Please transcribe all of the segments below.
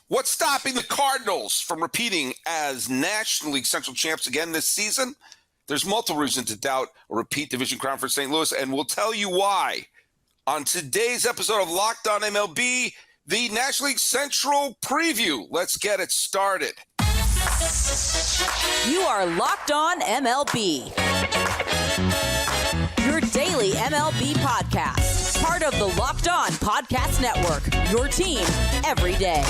What's stopping the Cardinals from repeating as National League Central champs again this season? There's multiple reasons to doubt a repeat division crown for St. Louis, and we'll tell you why. On today's episode of Locked On MLB, the National League Central preview. Let's get it started. You are Locked On MLB, your daily MLB podcast. Part of the Locked On Podcast Network, your team every day.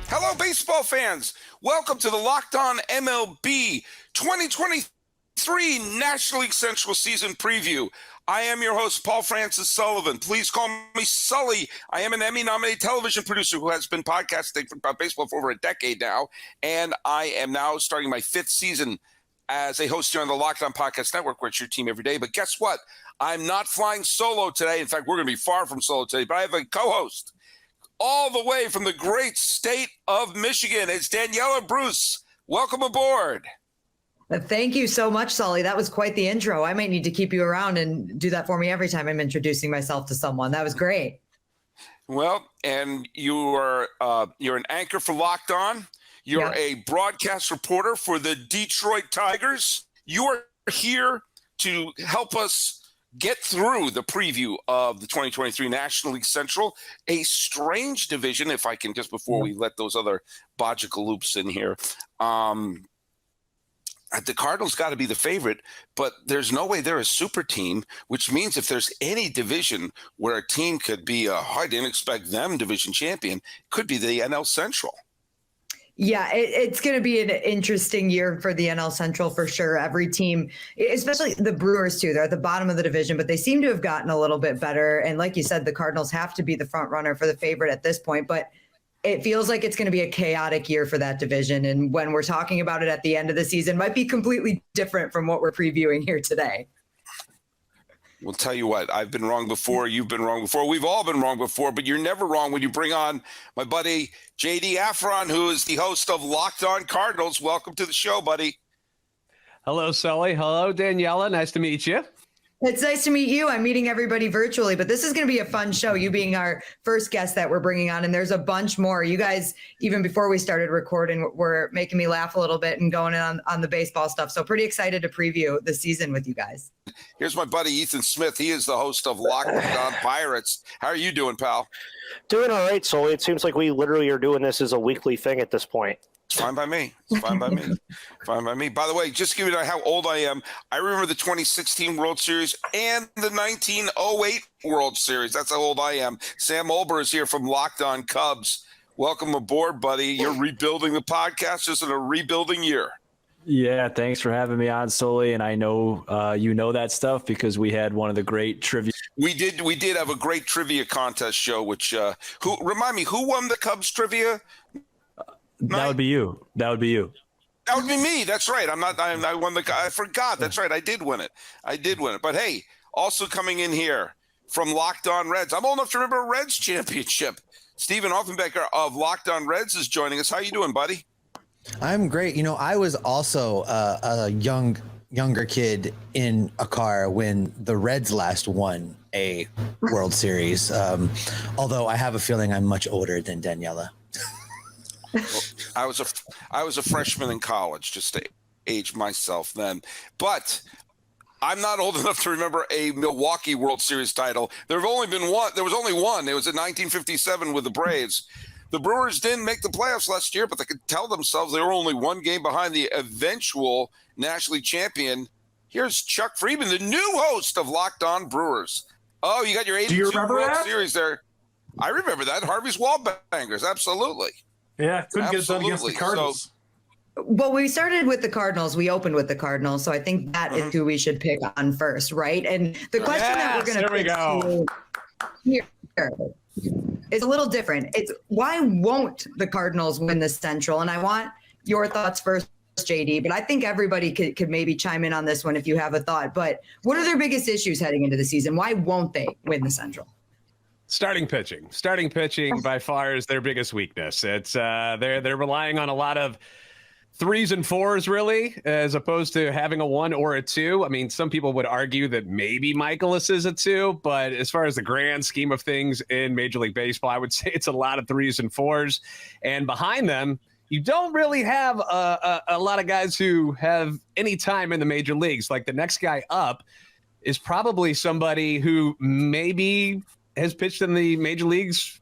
Hello, baseball fans. Welcome to the Locked On MLB 2023 National League Central season preview. I am your host, Paul Francis Sullivan. Please call me Sully. I am an Emmy-nominated television producer who has been podcasting about baseball for over a decade now, and I am now starting my fifth season as a host here on the Locked On Podcast Network, where it's your team every day. But guess what? I'm not flying solo today. In fact, we're going to be far from solo today, but I have a co-host all the way from the great state of Michigan. It's Daniela Bruce. Welcome aboard. Thank you so much, Sully. That was quite the intro. I might need to keep you around and do that for me every time I'm introducing myself to someone. That was great. Well, and you're an anchor for Locked On. You're a broadcast reporter for the Detroit Tigers. You are here to help us get through the preview of the 2023 National League Central, a strange division, if I can, just before we let those other logical loops in here. The Cardinals got to be the favorite, but there's no way they're a super team, which means if there's any division where a team could be I didn't expect them division champion, could be the NL Central. Yeah, it's going to be an interesting year for the NL Central for sure. Every team, especially the Brewers too, they're at the bottom of the division, but they seem to have gotten a little bit better. And like you said, the Cardinals have to be the front runner for the favorite at this point, but it feels like it's going to be a chaotic year for that division. And when we're talking about it at the end of the season, might be completely different from what we're previewing here today. We'll tell you what, I've been wrong before. You've been wrong before. We've all been wrong before, but you're never wrong when you bring on my buddy, JD Afron, who is the host of Locked On Cardinals. Welcome to the show, buddy. Hello, Sully. Hello, Daniela. Nice to meet you. It's nice to meet you. I'm meeting everybody virtually, but this is going to be a fun show, you being our first guest that we're bringing on, and there's a bunch more. You guys, even before we started recording, were making me laugh a little bit and going in on the baseball stuff, so pretty excited to preview the season with you guys. Here's my buddy, Ethan Smith. He is the host of Locked On Pirates. How are you doing, pal? Doing all right, Sully. It seems like we literally are doing this as a weekly thing at this point. It's fine by me. It's fine by me. Fine by me. By the way, just to give you how old I am, I remember the 2016 World Series and the 1908 World Series. That's how old I am. Sam Olber is here from Locked On Cubs. Welcome aboard, buddy. You're rebuilding the podcast just in a rebuilding year. Yeah, thanks for having me on, Sully. And I know you know that stuff because we had one of the great trivia. We did have a great trivia contest show, which remind me, who won the Cubs trivia? That would be you. That would be me. That's right. I won I forgot. That's right. I did win it. But hey, also coming in here from Locked On Reds. I'm old enough to remember a Reds championship. Steven Offenbecker of Locked On Reds is joining us. How you doing, buddy? I'm great. You know, I was also a younger kid in a car when the Reds last won a World Series. Although I have a feeling I'm much older than Daniela. I was a freshman in college, just to age myself then. But I'm not old enough to remember a Milwaukee World Series title. There was only one. It was in 1957 with the Braves. The Brewers didn't make the playoffs last year, but they could tell themselves they were only one game behind the eventual National League champion. Here's Chuck Freeman, the new host of Locked On Brewers. Oh, you got your 82 World Series there. I remember that. Harvey's Wallbangers, absolutely. Yeah, couldn't get it done against the Cardinals. Well, we started with the Cardinals. We opened with the Cardinals, so I think that is who we should pick on first, right? And the question that we're going to pick here is a little different. It's why won't the Cardinals win the Central? And I want your thoughts first, JD, but I think everybody could maybe chime in on this one if you have a thought. But what are their biggest issues heading into the season? Why won't they win the Central? Starting pitching by far is their biggest weakness. It's they're relying on a lot of 3s and 4s, really, as opposed to having a 1 or a 2. I mean, some people would argue that maybe Michaelis is a 2, but as far as the grand scheme of things in Major League Baseball, I would say it's a lot of 3s and 4s. And behind them, you don't really have a lot of guys who have any time in the major leagues. Like the next guy up is probably somebody who maybe has pitched in the major leagues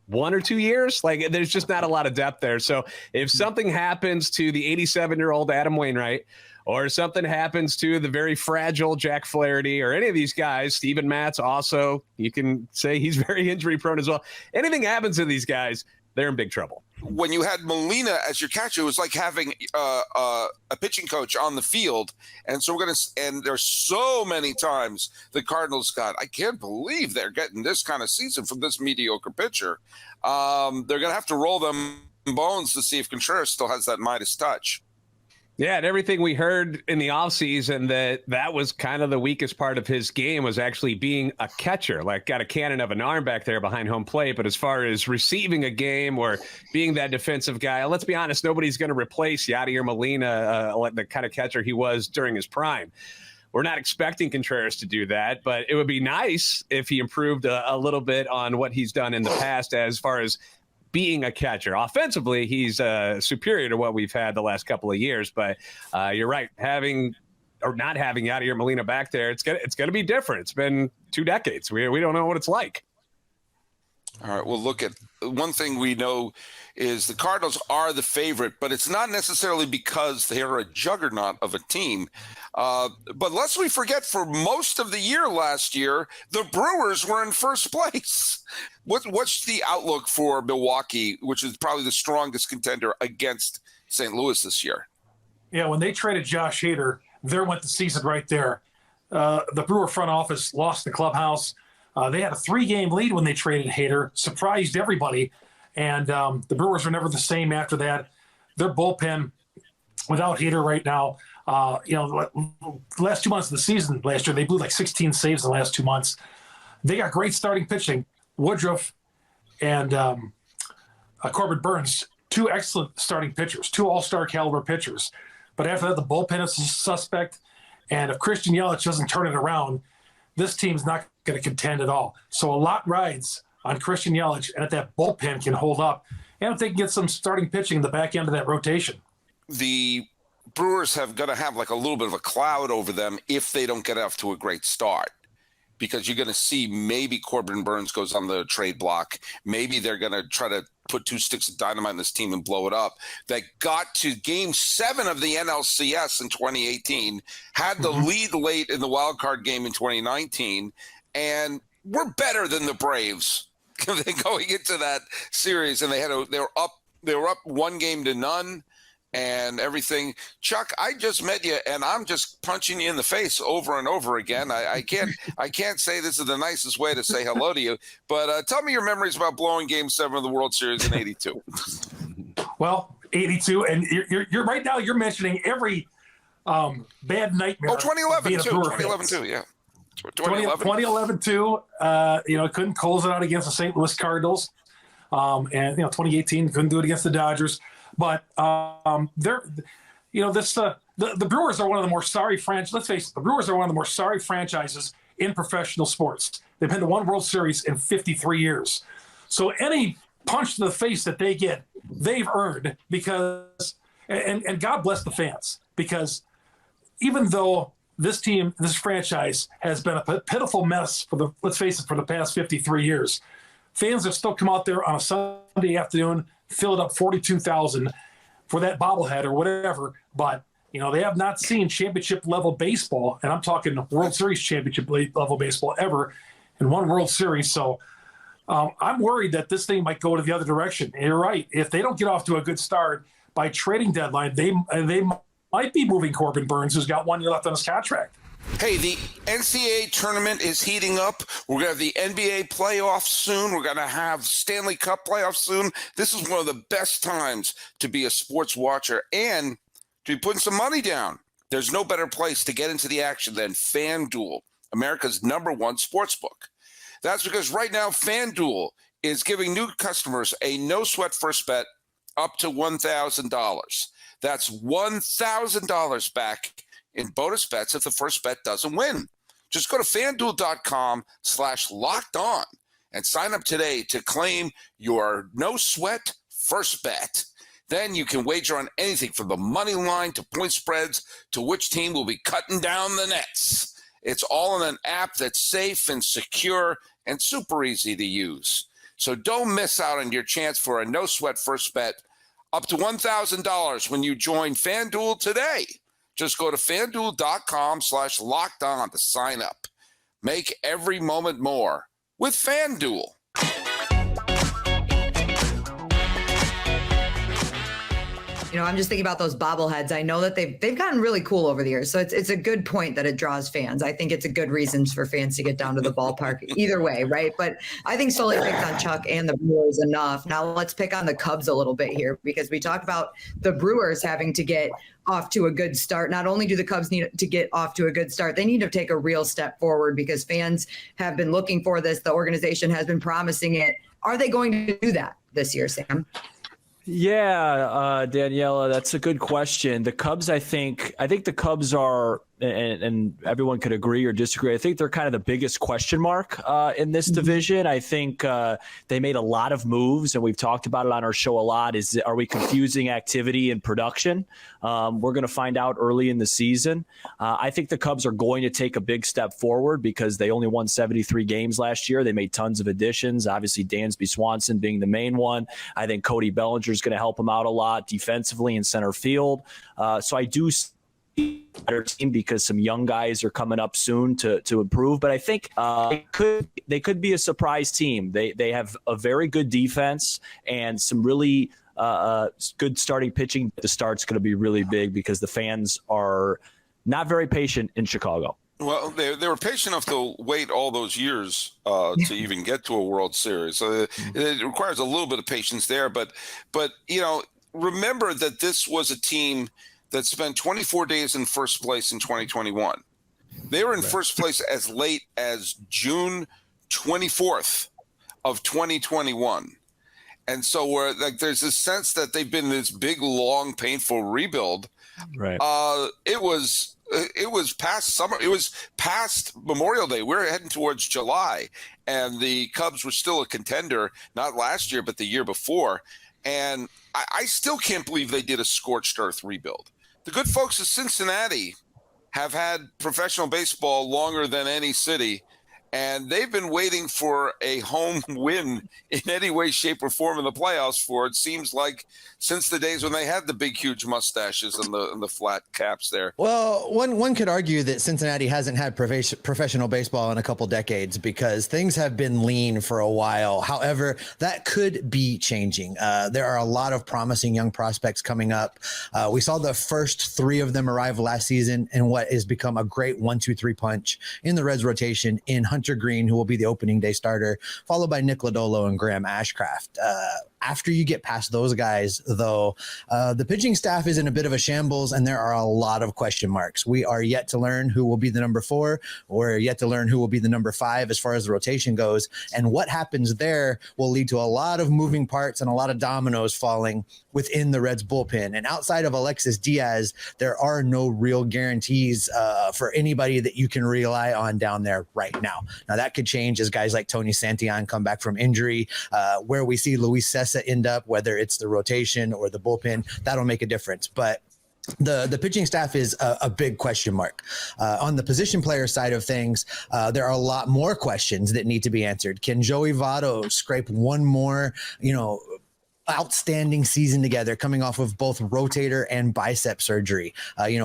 1 or 2 years. Like there's just not a lot of depth there. So if something happens to the 87-year-old Adam Wainwright, or something happens to the very fragile Jack Flaherty, or any of these guys, Steven Matz also, you can say he's very injury prone as well. Anything happens to these guys, they're in big trouble. When you had Molina as your catcher, it was like having a pitching coach on the field. And so and there's so many times the Cardinals I can't believe they're getting this kind of season from this mediocre pitcher. They're going to have to roll them bones to see if Contreras still has that Midas touch. Yeah, and everything we heard in the offseason that was kind of the weakest part of his game was actually being a catcher, like got a cannon of an arm back there behind home plate. But as far as receiving a game or being that defensive guy, let's be honest, nobody's going to replace Yadier Molina, the kind of catcher he was during his prime. We're not expecting Contreras to do that, but it would be nice if he improved a little bit on what he's done in the past as far as being a catcher. Offensively, he's superior to what we've had the last couple of years. But you're right, having or not having Yadier Molina back there, it's gonna be different. It's been 2 decades. We don't know what it's like. All right, well, look at one thing we know is the Cardinals are the favorite, but it's not necessarily because they're a juggernaut of a team. But lest we forget, for most of the year last year, the Brewers were in first place. What's the outlook for Milwaukee, which is probably the strongest contender against St. Louis this year? Yeah, when they traded Josh Hader, there went the season right there. The Brewer front office lost the clubhouse. They had a 3-game lead when they traded Hader, surprised everybody. And the Brewers are never the same after that. Their bullpen, without Hader right now, the last 2 months of the season last year, they blew like 16 saves in the last 2 months. They got great starting pitching. Woodruff and Corbin Burns, 2 excellent starting pitchers, 2 all-star caliber pitchers. But after that, the bullpen is suspect. And if Christian Yelich doesn't turn it around, this team's not going to contend at all. So a lot rides on Christian Yelich, and if that bullpen can hold up, and if they can get some starting pitching in the back end of that rotation. The Brewers have got to have like a little bit of a cloud over them if they don't get off to a great start, because you're going to see maybe Corbin Burns goes on the trade block. Maybe they're going to try to put 2 sticks of dynamite in this team and blow it up. They got to Game 7 of the NLCS in 2018, had the lead late in the wild card game in 2019, and we're better than the Braves going into that series. And they were up 1-0 and everything. Chuck, I just met you, and I'm just punching you in the face over and over again. I can't say this is the nicest way to say hello to you, but tell me your memories about blowing Game 7 of the World Series in '82. Well, 82, and you're right now. You're mentioning every bad nightmare. Oh, 2011 too. 2011 too. Yeah. 2011 too. Couldn't close it out against the St. Louis Cardinals, and 2018 couldn't do it against the Dodgers. But the Brewers are one of the more sorry franchises. Let's face it, the Brewers are one of the more sorry franchises in professional sports. They've been to 1 World Series in 53 years. So any punch to the face that they get, they've earned, because, and God bless the fans, because even though this franchise has been a pitiful mess for the past 53 years, fans have still come out there on a Sunday afternoon, filled up 42,000 for that bobblehead or whatever. But, they have not seen championship level baseball, and I'm talking World Series championship level baseball ever in 1 World Series. So I'm worried that this thing might go to the other direction. And you're right. If they don't get off to a good start by trading deadline, they might be moving Corbin Burns, who's got 1 year left on his contract. Hey, the NCAA tournament is heating up. We're going to have the NBA playoffs soon. We're going to have Stanley Cup playoffs soon. This is one of the best times to be a sports watcher and to be putting some money down. There's no better place to get into the action than FanDuel, America's #1 sportsbook. That's because right now FanDuel is giving new customers a no-sweat first bet up to $1,000. That's $1,000 back in bonus bets if the first bet doesn't win. Just go to FanDuel.com/locked-on and sign up today to claim your no-sweat first bet. Then you can wager on anything from the money line to point spreads to which team will be cutting down the nets. It's all in an app that's safe and secure and super easy to use. So don't miss out on your chance for a no-sweat first bet up to $1,000 when you join FanDuel today. Just go to FanDuel.com/locked-on to sign up. Make every moment more with FanDuel. You know, I'm just thinking about those bobbleheads. I know that they've gotten really cool over the years. So it's a good point that it draws fans. I think it's a good reason for fans to get down to the ballpark either way, right? But I think Sully picked on Chuck and the Brewers enough. Now let's pick on the Cubs a little bit here, because we talked about the Brewers having to get off to a good start. Not only do the Cubs need to get off to a good start, they need to take a real step forward because fans have been looking for this. The organization has been promising it. Are they going to do that this year, Sam? Yeah, Daniela, that's a good question. The Cubs, I think the Cubs are, and everyone could agree or disagree, I think they're kind of the biggest question mark in this division. I think they made a lot of moves, and we've talked about it on our show a lot. Are we confusing activity and production? We're going to find out early in the season. I think the Cubs are going to take a big step forward because they only won 73 games last year. They made tons of additions, obviously Dansby Swanson being the main one. I think Cody Bellinger is going to help them out a lot defensively in center field. So I do see a better team because some young guys are coming up soon to improve. But I think they could be a surprise team. They have a very good defense and some really good starting pitching. The start's going to be really big because the fans are not very patient in Chicago. Well, they were patient enough to wait all those years to even get to a World Series. So it requires a little bit of patience there. But you know, remember that this was a team that spent 24 days in first place in 2021. They were in first place as late as June 24th of 2021. And so there's this sense that they've been in this big, long, painful rebuild. Right. It was past summer. It was past Memorial Day. We're heading towards July, and the Cubs were still a contender, not last year, but the year before. And I still can't believe they did a scorched earth rebuild. The good folks of Cincinnati have had professional baseball longer than any city, and they've been waiting for a home win in any way, shape, or form in the playoffs for, it seems like, since the days when they had the big, huge mustaches and the flat caps there. Well, one could argue that Cincinnati hasn't had professional baseball in a couple decades because things have been lean for a while. However, that could be changing. There are a lot of promising young prospects coming up. We saw the first three of them arrive last season in what has become a great 1-2-3 punch in the Reds rotation in Hunter Green, who will be the opening day starter, followed by Nick Lodolo and Graham Ashcraft. After you get past those guys, though, the pitching staff is in a bit of a shambles, and there are a lot of question marks. We are yet to learn who will be the number 4. We're yet to learn who will be the number 5 as far as the rotation goes. And what happens there will lead to a lot of moving parts and a lot of dominoes falling within the Reds bullpen. And outside of Alexis Diaz, there are no real guarantees for anybody that you can rely on down there right now. Now, that could change as guys like Tony Santillan come back from injury. Where we see Luis Cessa end up, whether it's the rotation or the bullpen, that'll make a difference. But the pitching staff is a big question mark. On the position player side of things, there are a lot more questions that need to be answered. Can Joey Votto scrape one more, outstanding season together, coming off of both rotator and bicep surgery?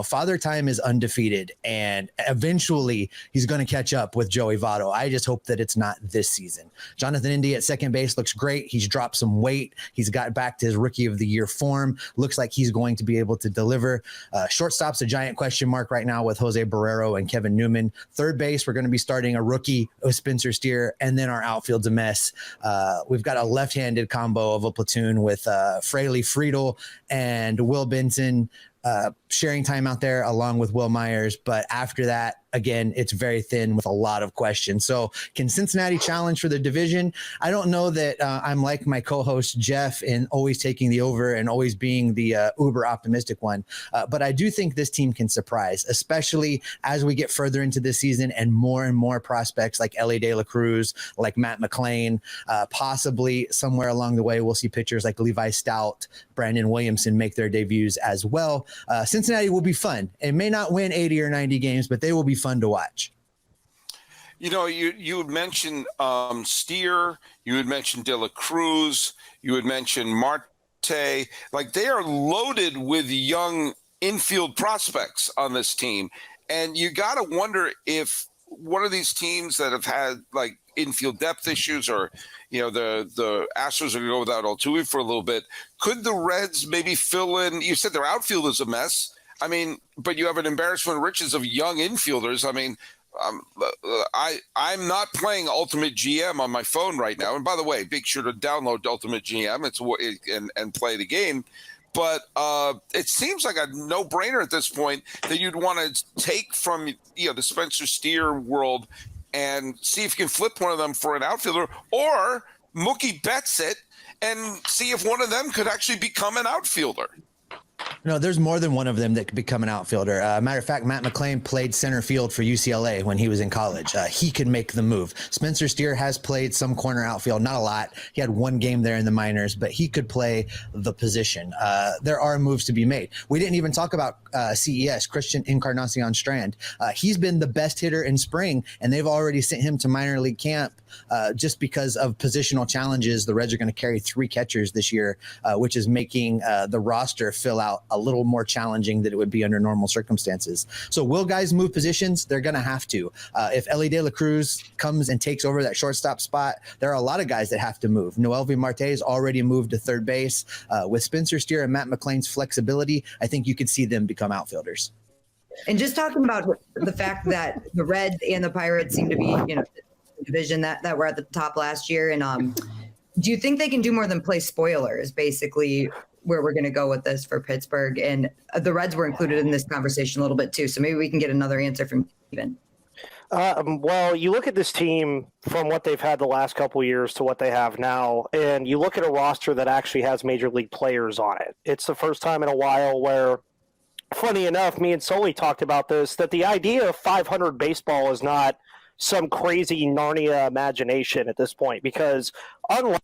Father Time is undefeated, and eventually he's going to catch up with Joey Votto. I just hope that it's not this season. Jonathan India at second base looks great. He's dropped some weight. He's got back to his rookie of the year form. Looks like he's going to be able to deliver. Shortstop's a giant question mark right now with Jose Barrero and Kevin Newman. Third base, we're going to be starting a rookie with Spencer Steer, and then our outfield's a mess. We've got a left-handed combo of a platoon with Fraley Friedel and Will Benson. sharing time out there along with Will Myers. But after that, again, it's very thin with a lot of questions. So can Cincinnati challenge for the division? I don't know that I'm like my co-host Jeff in always taking the over and always being the uber optimistic one. But I do think this team can surprise, especially as we get further into this season and more prospects like Elly De La Cruz, like Matt McClain, possibly somewhere along the way, we'll see pitchers like Levi Stout, Brandon Williamson make their debuts as well. Cincinnati will be fun. It may not win 80 or 90 games, but they will be fun to watch. You know, you had mentioned Steer, you had mentioned De La Cruz, you had mentioned Marte. Like, they are loaded with young infield prospects on this team. And you got to wonder if one of these teams that have had like infield depth issues, or, you know, the Astros are going to go without Altuve for a little bit, could the Reds maybe fill in? You said their outfield is a mess. I mean, but you have an embarrassment of riches of young infielders. I mean, I'm not playing Ultimate GM on my phone right now. And by the way, be sure to download Ultimate GM. And play the game. But it seems like a no-brainer at this point that you'd want to take from, you know, the Spencer Steer world and see if you can flip one of them for an outfielder, or Mookie Betts it and see if one of them could actually become an outfielder. No, there's more than one of them that could become an outfielder. Matter of fact, Matt McClain played center field for UCLA when he was in college. He could make the move. Spencer Steer has played some corner outfield, not a lot. He had one game there in the minors, but he could play the position. There are moves to be made. We didn't even talk about CES, Christian Encarnacion Strand. He's been the best hitter in spring, and they've already sent him to minor league camp just because of positional challenges. The Reds are going to carry 3 catchers this year, which is making the roster fill out a little more challenging than it would be under normal circumstances. So will guys move positions? They're going to have to. If Elly De La Cruz comes and takes over that shortstop spot, there are a lot of guys that have to move. Noelvi Marte's already moved to third base. With Spencer Steer and Matt McClain's flexibility, I think you could see them become outfielders. And just talking about the fact that the Reds and the Pirates seem to be, you know, the division that were at the top last year. And do you think they can do more than play spoilers, basically, where we're going to go with this for Pittsburgh? And the Reds were included in this conversation a little bit too. So maybe we can get another answer from Steven. Well, you look at this team from what they've had the last couple of years to what they have now, and you look at a roster that actually has major league players on it. It's the first time in a while where, funny enough, me and Sully talked about this, that the idea of 500 baseball is not some crazy Narnia imagination at this point, because unlike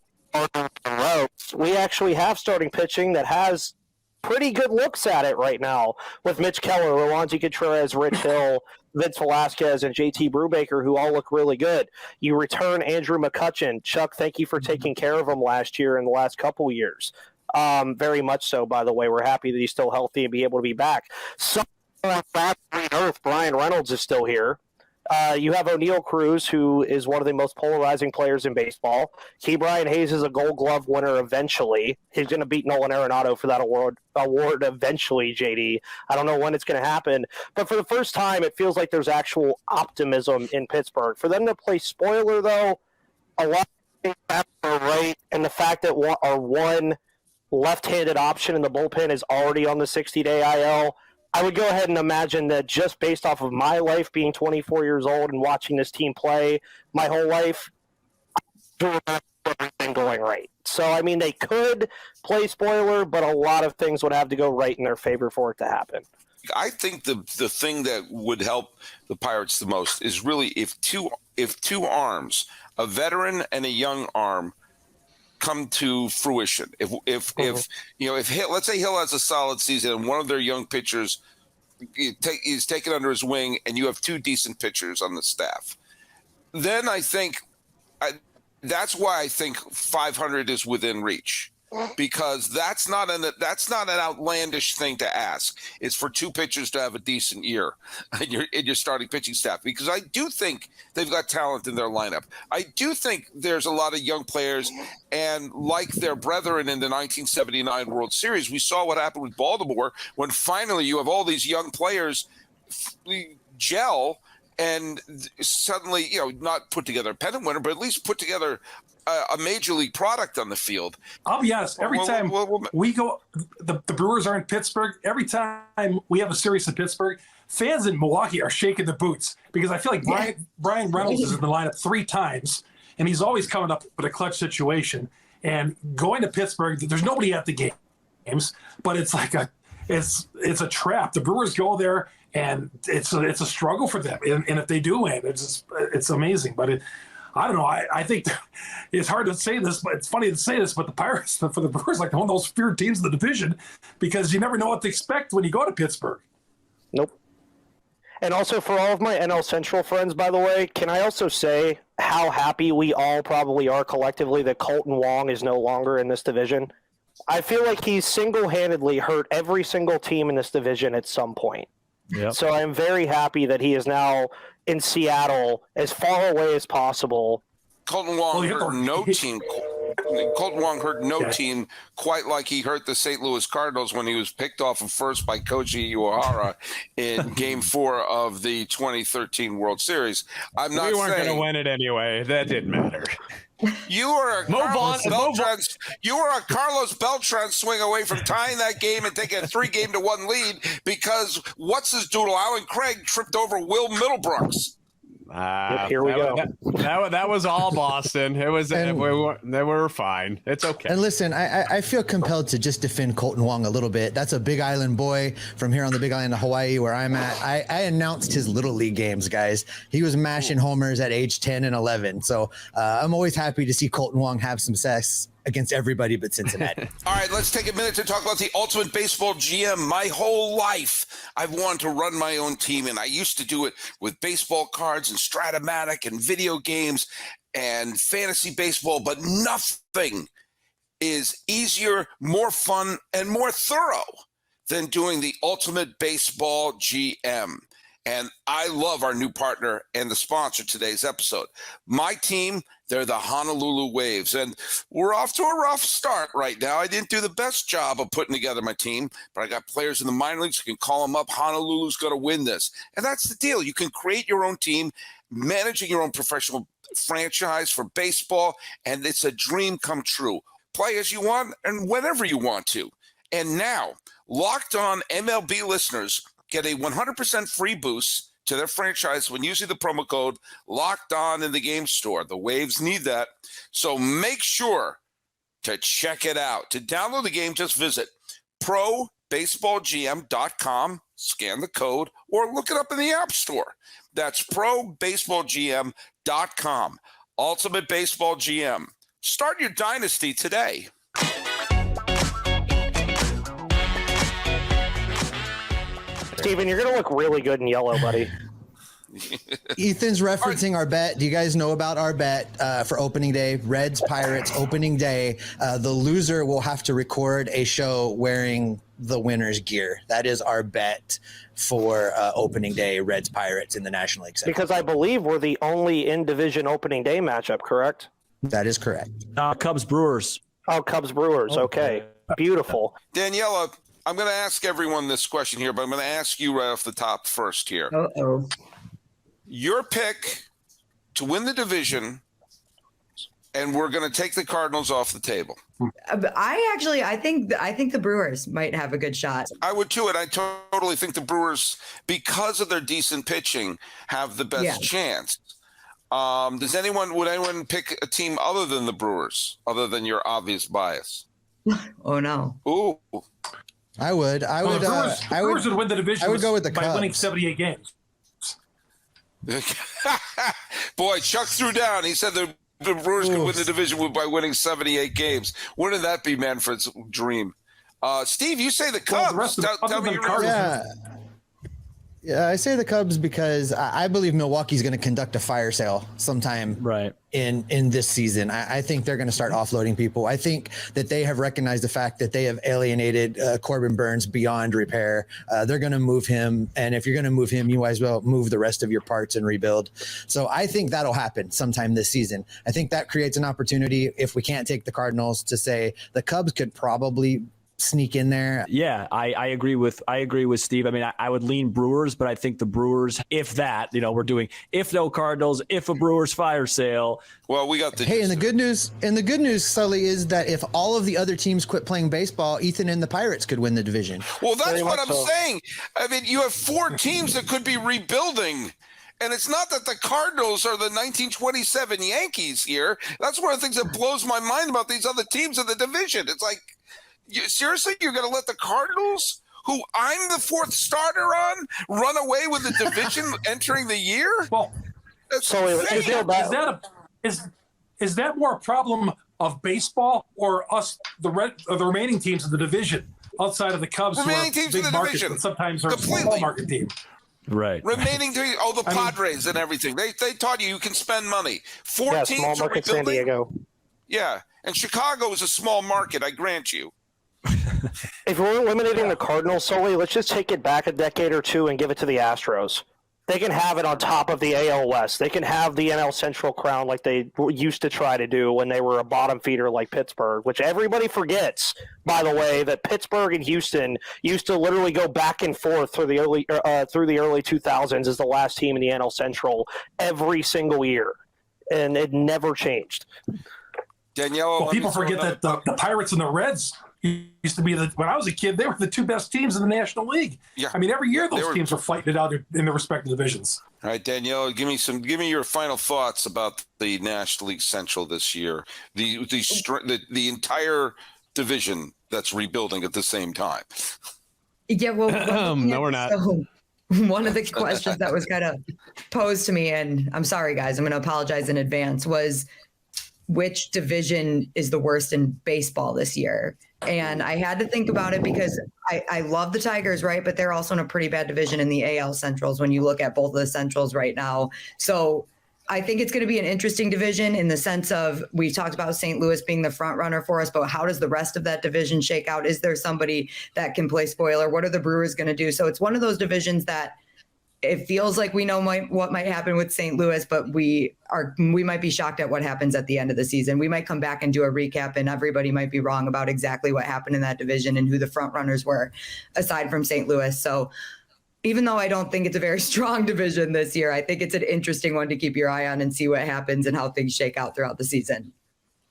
we actually have starting pitching that has pretty good looks at it right now, with Mitch Keller, Roansy Contreras, Rich Hill, Vince Velasquez, and JT Brubaker, who all look really good. You return Andrew McCutchen. Chuck, thank you for taking care of him last year and the last couple of years. Very much so, by the way. We're happy that he's still healthy and be able to be back. So, Earth, Brian Reynolds is still here. You have O'Neal Cruz, who is one of the most polarizing players in baseball. Ke'Bryan Hayes is a Gold Glove winner eventually. He's going to beat Nolan Arenado for that award eventually, JD. I don't know when it's going to happen. But for the first time, it feels like there's actual optimism in Pittsburgh. For them to play spoiler, though, a lot of things are right. And the fact that our one left-handed option in the bullpen is already on the 60-day IL, I would go ahead and imagine that just based off of my life being 24 years old and watching this team play my whole life, everything going right. So, I mean, they could play spoiler, but a lot of things would have to go right in their favor for it to happen. I think the thing that would help the Pirates the most is really if two arms, a veteran and a young arm, come to fruition. If let's say Hill has a solid season and one of their young pitchers is taken under his wing, and you have 2 decent pitchers on the staff, then I think that's why I think 500 is within reach, because that's not an outlandish thing to ask. It's for 2 pitchers to have a decent year in your starting pitching staff, because I do think they've got talent in their lineup. I do think there's a lot of young players, and like their brethren in the 1979 World Series, we saw what happened with Baltimore when finally you have all these young players gel and suddenly, not put together a pennant winner, but at least put together a major league product on the field. I'll be honest. Every time we go, the Brewers are in Pittsburgh. Every time we have a series in Pittsburgh, fans in Milwaukee are shaking their boots because I feel like Brian Reynolds is in the lineup 3 times, and he's always coming up with a clutch situation. And going to Pittsburgh, there's nobody at the games, but it's like it's a trap. The Brewers go there, and it's a struggle for them. And if they do win, it's amazing. But I don't know. I think it's hard to say this, but it's funny to say this. But the Pirates, for the Brewers, like one of those feared teams in the division, because you never know what to expect when you go to Pittsburgh. Nope. And also for all of my NL Central friends, by the way, can I also say how happy we all probably are collectively that Colton Wong is no longer in this division? I feel like he's single-handedly hurt every single team in this division at some point. Yep. So I'm very happy that he is now in Seattle as far away as possible. Colton Wong hurt no team. Colton Wong hurt no team quite like he hurt the St. Louis Cardinals when he was picked off of first by Koji Uehara in Game 4 of the 2013 World Series. We weren't going to win it anyway. That didn't matter. You were a Carlos Beltran swing away from tying that game and taking a 3-game-to-1 lead because what's-his-doodle, Alan Craig, tripped over Will Middlebrooks. Here we go. That was all Boston. It was they were fine. It's okay. And listen, I feel compelled to just defend Colton Wong a little bit. That's a Big Island boy from here on the Big Island of Hawaii, where I'm at. I announced his little league games, guys. He was mashing homers at age 10 and 11. So I'm always happy to see Colton Wong have some success against everybody but Cincinnati. All right, let's take a minute to talk about the Ultimate Baseball GM. My whole life, I've wanted to run my own team, and I used to do it with baseball cards and Stratomatic and video games and fantasy baseball, but nothing is easier, more fun, and more thorough than doing the Ultimate Baseball GM. And I love our new partner and the sponsor of today's episode. My team, they're the Honolulu Waves, and we're off to a rough start right now. I didn't do the best job of putting together my team, but I got players in the minor leagues who can call them up. Honolulu's going to win this. And that's the deal. You can create your own team, managing your own professional franchise for baseball, and it's a dream come true. Play as you want and whenever you want to. And now, Locked On MLB listeners get a 100% free boost to their franchise when using the promo code Locked On in the game store. The Waves need that. So make sure to check it out. To download the game, just visit probaseballgm.com, scan the code, or look it up in the App Store. That's probaseballgm.com. Ultimate Baseball GM. Start your dynasty today. Steven, you're going to look really good in yellow, buddy. Ethan's referencing our bet. Do you guys know about our bet for opening day? Reds, Pirates, opening day. The loser will have to record a show wearing the winner's gear. That is our bet for opening day, Reds, Pirates in the National League Central. Because I believe we're the only in-division opening day matchup, correct? That is correct. Cubs, Brewers. Oh, Cubs, Brewers. Okay. Beautiful. Daniela, I'm going to ask everyone this question here, but I'm going to ask you right off the top first here. Uh-oh. Your pick to win the division, and we're going to take the Cardinals off the table. I think the Brewers might have a good shot. I would too, and I totally think the Brewers, because of their decent pitching, have the best chance. Would anyone pick a team other than the Brewers, other than your obvious bias? Oh no. Ooh. I would. The Brewers would win the division. I would go with the Cubs by winning 78 games. Boy, Chuck threw down. He said the Brewers could win the division by winning 78 games. Wouldn't that be Manfred's dream? Steve, you say the Cubs. Tell me your reason. Yeah, I say the Cubs because I believe Milwaukee's going to conduct a fire sale sometime in this season. I think they're going to start offloading people. I think that they have recognized the fact that they have alienated Corbin Burns beyond repair. They're going to move him. And if you're going to move him, you might as well move the rest of your parts and rebuild. So I think that'll happen sometime this season. I think that creates an opportunity, if we can't take the Cardinals, to say the Cubs could probably sneak in there? Yeah, I agree with Steve. I mean, I would lean Brewers, but I think the Brewers, if that, we're doing if no Cardinals, if a Brewers fire sale. Well, we got the and the good news, Sully, is that if all of the other teams quit playing baseball, Ethan and the Pirates could win the division. Well, that's what I'm saying. I mean, you have 4 teams that could be rebuilding. And it's not that the Cardinals are the 1927 Yankees here. That's one of the things that blows my mind about these other teams in the division. It's like, seriously, you're going to let the Cardinals, who I'm the 4th starter on, run away with the division entering the year? Well, So is that more a problem of baseball or us, the remaining teams in the division outside of the Cubs, Remaining who are teams in big the markets, division. but sometimes are a Completely. small market team? Right. Remaining to the Padres and everything. They taught you can spend money. 4 yeah, teams small are market San rebuilding. Diego. Yeah, and Chicago is a small market, I grant you. If we're eliminating the Cardinals solely, let's just take it back a decade or two and give it to the Astros. They can have it on top of the AL West. They can have the NL Central crown like they used to try to do when they were a bottom feeder like Pittsburgh, which everybody forgets, by the way, that Pittsburgh and Houston used to literally go back and forth through the early 2000s as the last team in the NL Central every single year, and it never changed. Danielle, Well, people forget that the Pirates and the Reds used to be when I was a kid, they were the 2 best teams in the National League. Yeah. I mean, every year those teams were fighting it out in their respective divisions. All right, Danielle, give me your final thoughts about the National League Central this year. The entire division that's rebuilding at the same time. Yeah, well, no, we're not. So one of the questions that was kind of posed to me, and I'm sorry, guys, I'm going to apologize in advance, was which division is the worst in baseball this year? And I had to think about it because I love the Tigers, right? But they're also in a pretty bad division in the AL Centrals when you look at both of the Centrals right now. So I think it's going to be an interesting division in the sense of we talked about St. Louis being the front runner for us, but how does the rest of that division shake out? Is there somebody that can play spoiler? What are the Brewers going to do? So it's one of those divisions that it feels like we know what might happen with St. Louis, but we might be shocked at what happens at the end of the season. We might come back and do a recap, and everybody might be wrong about exactly what happened in that division and who the front runners were, aside from St. Louis. So even though I don't think it's a very strong division this year, I think it's an interesting one to keep your eye on and see what happens and how things shake out throughout the season.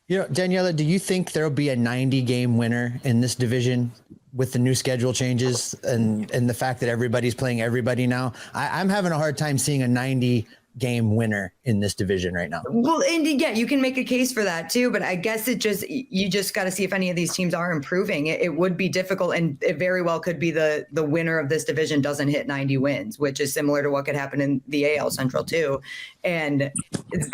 Daniela, do you think there'll be a 90-game winner in this division with the new schedule changes and the fact that everybody's playing everybody now? I'm having a hard time seeing a 90-game winner in this division right now. Well, and yeah, you can make a case for that too, but I guess you just got to see if any of these teams are improving. It would be difficult, and it very well could be the winner of this division doesn't hit 90 wins, which is similar to what could happen in the AL Central too. And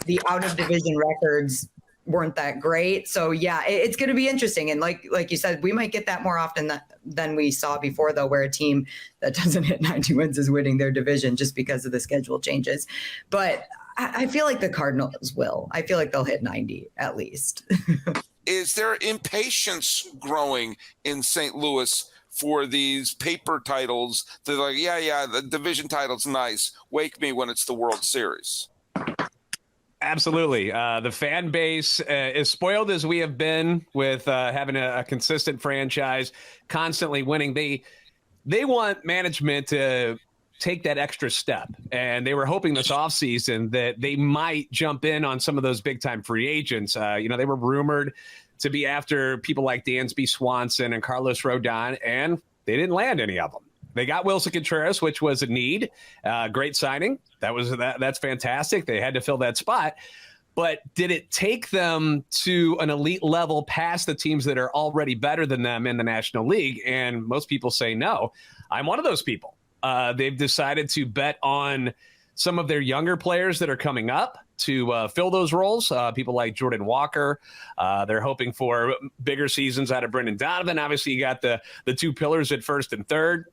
the out of division records weren't that great. So yeah, it's going to be interesting. And like you said, we might get that more often than we saw before, though, where a team that doesn't hit 90 wins is winning their division just because of the schedule changes. But I feel like the Cardinals will. I feel like they'll hit 90 at least. Is there impatience growing in St. Louis for these paper titles? They're like, yeah, the division title's nice. Wake me when it's the World Series. Absolutely. The fan base, as spoiled as we have been with having a consistent franchise, constantly winning, they want management to take that extra step. And they were hoping this offseason that they might jump in on some of those big-time free agents. They were rumored to be after people like Dansby Swanson and Carlos Rodon, and they didn't land any of them. They got Wilson Contreras, which was a need. Great signing. That's fantastic. They had to fill that spot. But did it take them to an elite level past the teams that are already better than them in the National League? And most people say no. I'm one of those people. They've decided to bet on some of their younger players that are coming up to fill those roles. People like Jordan Walker. They're hoping for bigger seasons out of Brendan Donovan. Obviously, you got the 2 pillars at first and third.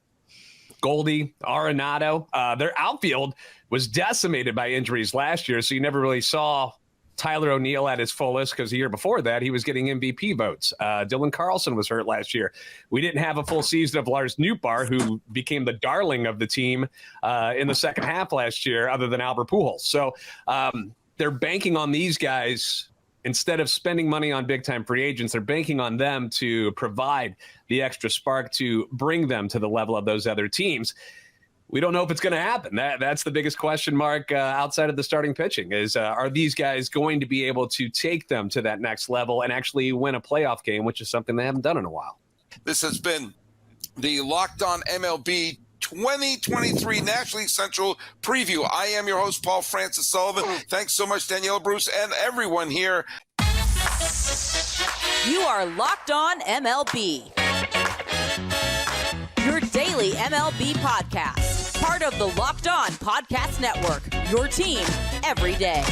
Goldie, Arenado. Their outfield was decimated by injuries last year, so you never really saw Tyler O'Neill at his fullest because the year before that, he was getting MVP votes. Dylan Carlson was hurt last year. We didn't have a full season of Lars Nootbaar, who became the darling of the team in the second half last year, other than Albert Pujols. So they're banking on these guys instead of spending money on big-time free agents, they're banking on them to provide the extra spark to bring them to the level of those other teams. We don't know if it's going to happen. That's the biggest question mark outside of the starting pitching is, are these guys going to be able to take them to that next level and actually win a playoff game, which is something they haven't done in a while. This has been the Locked On MLB 2023 National League Central preview. I am your host, Paul Francis Sullivan. Thanks so much, Danielle Bruce, and everyone here. You are Locked On MLB, your daily MLB podcast. Part of the Locked On Podcast Network, your team every day.